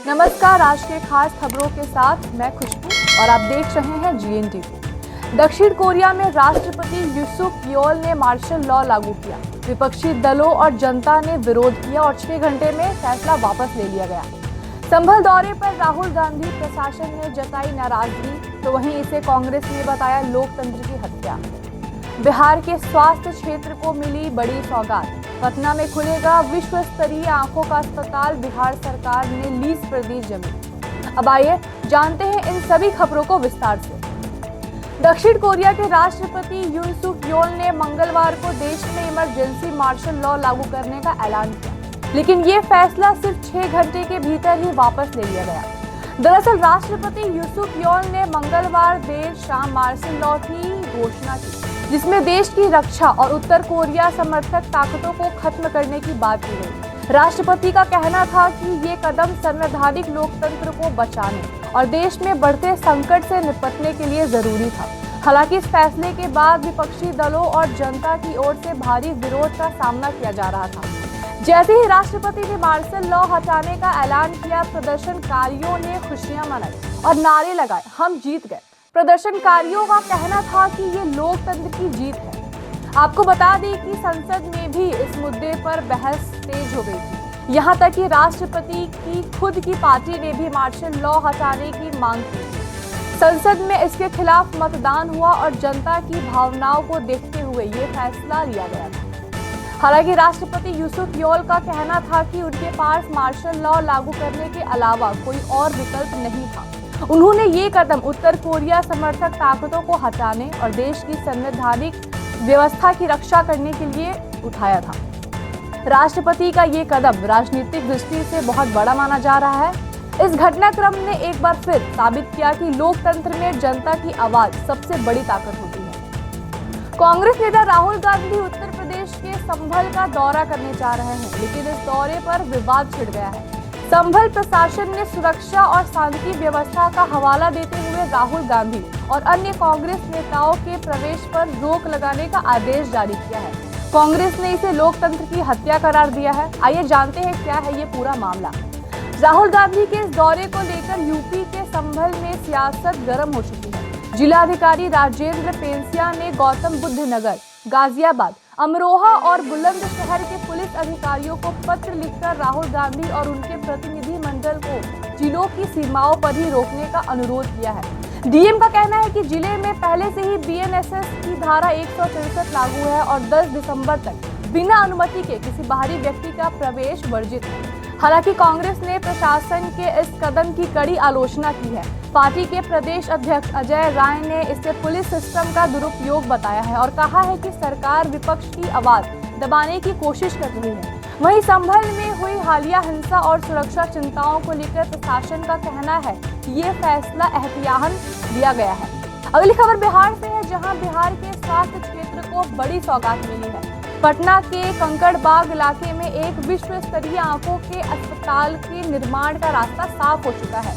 नमस्कार, आज के खास खबरों के साथ मैं खुशबू और आप देख रहे हैं GNTV। दक्षिण कोरिया में राष्ट्रपति यूसुफ योल ने मार्शल लॉ लागू किया। विपक्षी दलों और जनता ने विरोध किया और 6 घंटे में फैसला वापस ले लिया गया। संभल दौरे पर राहुल गांधी प्रशासन ने जताई नाराजगी, तो वहीं इसे कांग्रेस ने बताया लोकतंत्र की हत्या। बिहार के स्वास्थ्य क्षेत्र को मिली बड़ी सौगात। पटना में खुलेगा विश्व स्तरीय आंखों का अस्पताल। बिहार सरकार ने लीज पर दी जमीन। अब आइए जानते हैं इन सभी खबरों को विस्तार से। दक्षिण कोरिया के राष्ट्रपति यून योल ने मंगलवार को देश में इमरजेंसी मार्शल लॉ लागू करने का ऐलान किया, लेकिन ये फैसला सिर्फ 6 घंटे के भीतर ही वापस ले लिया गया। दरअसल राष्ट्रपति यूसुफ योल ने मंगलवार देर शाम मार्शल लॉ की घोषणा की, जिसमें देश की रक्षा और उत्तर कोरिया समर्थक ताकतों को खत्म करने की बात की गई। राष्ट्रपति का कहना था कि ये कदम संवैधानिक लोकतंत्र को बचाने और देश में बढ़ते संकट से निपटने के लिए जरूरी था। हालांकि इस फैसले के बाद विपक्षी दलों और जनता की ओर से भारी विरोध का सामना किया जा रहा था। जैसे ही राष्ट्रपति ने मार्शल लॉ हटाने का ऐलान किया, प्रदर्शनकारियों ने खुशियां मनाई और नारे लगाए, हम जीत गए। प्रदर्शनकारियों का कहना था कि ये लोकतंत्र की जीत है। आपको बता दें कि संसद में भी इस मुद्दे पर बहस तेज हो गई थी। यहाँ तक कि राष्ट्रपति की खुद की पार्टी ने भी मार्शल लॉ हटाने की मांग की। संसद में इसके खिलाफ मतदान हुआ और जनता की भावनाओं को देखते हुए ये फैसला लिया गया था। हालांकि राष्ट्रपति यूसुफ योल का कहना था कि उनके पास मार्शल लॉ लागू करने के अलावा कोई और विकल्प नहीं था। उन्होंने ये कदम उत्तर कोरिया समर्थक ताकतों को हटाने और देश की संवैधानिक व्यवस्था की रक्षा करने के लिए उठाया था। राष्ट्रपति का ये कदम राजनीतिक दृष्टि से बहुत बड़ा माना जा रहा है। इस घटनाक्रम ने एक बार फिर साबित किया कि लोकतंत्र में जनता की आवाज सबसे बड़ी ताकत होती है। कांग्रेस नेता राहुल गांधी उत्तर प्रदेश के संभल का दौरा करने जा रहे हैं, लेकिन इस दौरे पर विवाद छिड़ गया है। संभल प्रशासन ने सुरक्षा और शांति व्यवस्था का हवाला देते हुए राहुल गांधी और अन्य कांग्रेस नेताओं के प्रवेश पर रोक लगाने का आदेश जारी किया है। कांग्रेस ने इसे लोकतंत्र की हत्या करार दिया है। आइए जानते हैं क्या है ये पूरा मामला। राहुल गांधी के इस दौरे को लेकर यूपी के संभल में सियासत गर्म हो चुकी है। जिलाधिकारी राजेंद्र पेंसिया ने गौतम बुद्ध नगर, गाजियाबाद, अमरोहा और बुलंदशहर के पुलिस अधिकारियों को पत्र लिखकर राहुल गांधी और उनके प्रतिनिधि मंडल को जिलों की सीमाओं पर ही रोकने का अनुरोध किया है। डीएम का कहना है कि जिले में पहले से ही BNSS की धारा 163 लागू है और 10 दिसंबर तक बिना अनुमति के किसी बाहरी व्यक्ति का प्रवेश वर्जित है। हालांकि कांग्रेस ने प्रशासन के इस कदम की कड़ी आलोचना की है। पार्टी के प्रदेश अध्यक्ष अजय राय ने इसे पुलिस सिस्टम का दुरुपयोग बताया है और कहा है कि सरकार विपक्ष की आवाज दबाने की कोशिश कर रही है। वहीं संभल में हुई हालिया हिंसा और सुरक्षा चिंताओं को लेकर प्रशासन का कहना है कि ये फैसला एहतियातन लिया गया है। अगली खबर बिहार से है, जहां बिहार के स्वास्थ्य क्षेत्र को बड़ी सौगात मिली है। पटना के कंकड़बाग इलाके में एक विश्व स्तरीय आंखों के अस्पताल के निर्माण का रास्ता साफ हो चुका है।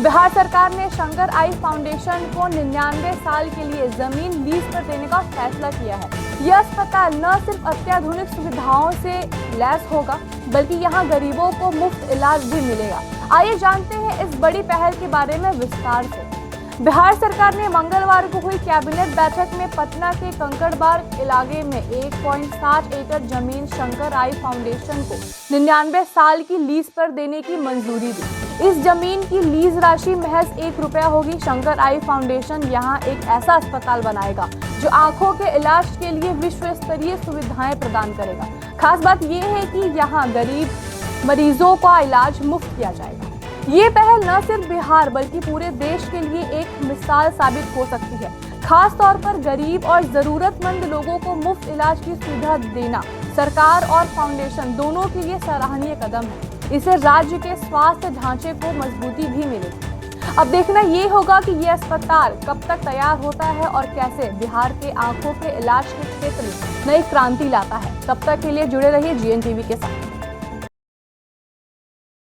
बिहार सरकार ने शंकर आई फाउंडेशन को 99 साल के लिए जमीन लीज पर देने का फैसला किया है। यह अस्पताल न सिर्फ अत्याधुनिक सुविधाओं से लैस होगा, बल्कि यहां गरीबों को मुफ्त इलाज भी मिलेगा। आइए जानते हैं इस बड़ी पहल के बारे में विस्तार से। बिहार सरकार ने मंगलवार को हुई कैबिनेट बैठक में पटना के कंकड़बाग इलाके में 1.7 एकड़ जमीन शंकर आई फाउंडेशन को 99 साल की लीज पर देने की मंजूरी दी। इस जमीन की लीज राशि महज 1 रुपया होगी। शंकर आई फाउंडेशन यहाँ एक ऐसा अस्पताल बनाएगा जो आंखों के इलाज के लिए विश्व स्तरीय सुविधाएं प्रदान करेगा। खास बात यह है कि यहाँ गरीब मरीजों का इलाज मुफ्त किया जाएगा। ये पहल न सिर्फ बिहार बल्कि पूरे देश के लिए एक मिसाल साबित हो सकती है। खास तौर पर गरीब और जरूरतमंद लोगों को मुफ्त इलाज की सुविधा देना सरकार और फाउंडेशन दोनों के लिए सराहनीय कदम है। इससे राज्य के स्वास्थ्य ढांचे को मजबूती भी मिलेगी। अब देखना ये होगा कि ये अस्पताल कब तक तैयार होता है और कैसे बिहार के आंखों के इलाज के क्षेत्र में नई क्रांति लाता है। तब तक के लिए जुड़े रहिए GNTV के साथ।